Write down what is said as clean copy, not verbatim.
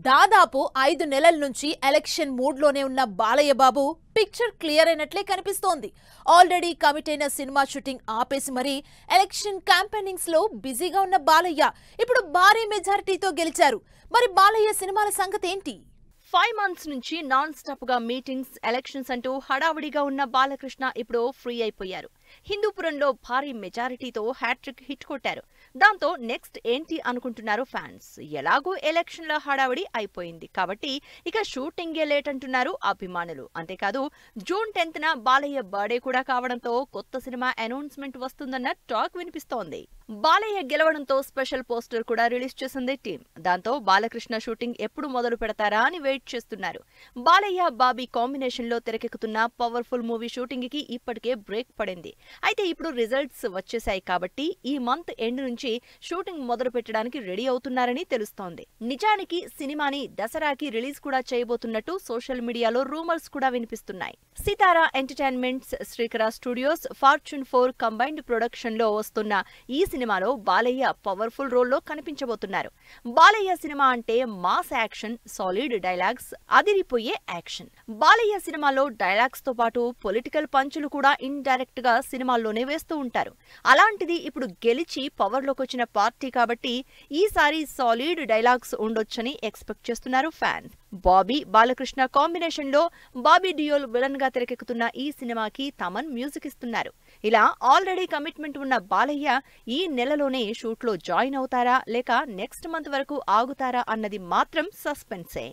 దాదాపు 5 నెలల నుంచి ఎలక్షన్ మూడ్ లోనే ఉన్న బాలయ్య బాబు పిక్చర్ క్లియర్ అయినట్లే కనిపిస్తోంది. ఆల్రెడీ కమిట్ అయిన సినిమా షూటింగ్ ఆపేసి మరి ఎలక్షన్ క్యాంపెయినింగ్స్ లో బిజీగా ఉన్న బాలయ్య ఇప్పుడు భారీ మెజారిటీతో గెలిచారు. మరి బాలయ్య సినిమాల సంగతి ఏంటి? 5 months నుంచి నాన్ స్టాప్ గా మీటింగ్స్, ఎలక్షన్స్ అంటూ హడావుడిగా ఉన్న బాలకృష్ణ ఇప్పుడు ఫ్రీ అయిపోయారు. హిందూపురంలో భారీ మెజారిటీతో హ్యాట్రిక్ హిట్ కొట్టారు. దాంతో నెక్స్ట్ ఏంటి అనుకుంటున్నారు ఫ్యాన్స్. ఎలాగూ ఎలక్షన్ల హడావుడి అయిపోయింది కాబట్టి ఇక షూటింగే లేట్ అంటున్నారు అభిమానులు. అంతేకాదు జూన్ 10న బాలయ్య బర్త్డే కూడా కావడంతో కొత్త సినిమా అనౌన్స్మెంట్ వస్తుందన్న టాక్ వినిపిస్తోంది. బాలయ్య గెలవడంతో స్పెషల్ పోస్టర్ కూడా రిలీజ్ చేసింది టీం. దాంతో బాలకృష్ణ షూటింగ్ ఎప్పుడు మొదలు పెడతారా అని వెయిట్ చేస్తున్నారు. బాలయ్య బాబీ కాంబినేషన్ లో తెరకెక్కుతున్న పవర్ఫుల్ మూవీ షూటింగ్ కి ఇప్పటికే బ్రేక్ పడింది. అయితే ఇప్పుడు రిజల్ట్స్ వచ్చేశాయి కాబట్టి ఈ మంత్ ఎండ్ నుంచి షూటింగ్ మొదలు పెట్టడానికి రెడీ అవుతున్నారని తెలుస్తోంది. నిజానికి సినిమాని దసరాకి రిలీజ్ కూడా చేయబోతున్నట్టు సోషల్ మీడియాలో రూమర్స్ కూడా వినిపిస్తున్నాయి. సితారా ఎంటర్టైన్మెంట్స్, శ్రీకర స్టూడియోస్, ఫార్చ్యూన్ 4 కంబైన్డ్ ప్రొడక్షన్ లో వస్తున్న ఈ సినిమాలో బాలయ్య పవర్ఫుల్ రోల్లో కనిపించబోతున్నారు. బాలయ్య సినిమా అంటే మాస్ యాక్షన్, సాలిడ్ డైలాగ్స్, అదిరిపోయే యాక్షన్. బాలయ్య సినిమాలో డైలాగ్స్ తో పాటు పొలిటికల్ పంచులు కూడా ఇన్ డైరెక్ట్ గా సినిమాల్లోనే వేస్తూ ఉంటారు. అలాంటిది ఇప్పుడు గెలిచి పవర్ లోకి వచ్చిన పార్టీ కాబట్టి ఈసారి సాలిడ్ డైలాగ్స్ ఉండొచ్చని ఎక్స్పెక్ట్ చేస్తున్నారు ఫ్యాన్స్. బాబీ బాలకృష్ణ కాంబినేషన్ లో బాబీ డియోల్ విలన్ గా తెరకెక్కుతున్న ఈ సినిమాకి తమన్ మ్యూజిక్ ఇస్తున్నారు. ఇలా ఆల్రెడీ కమిట్మెంట్ ఉన్న బాలయ్య ఈ నెలలోనే షూట్ లో జాయిన్ అవుతారా లేక నెక్స్ట్ మంత్ వరకు ఆగుతారా అన్నది మాత్రం సస్పెన్సే.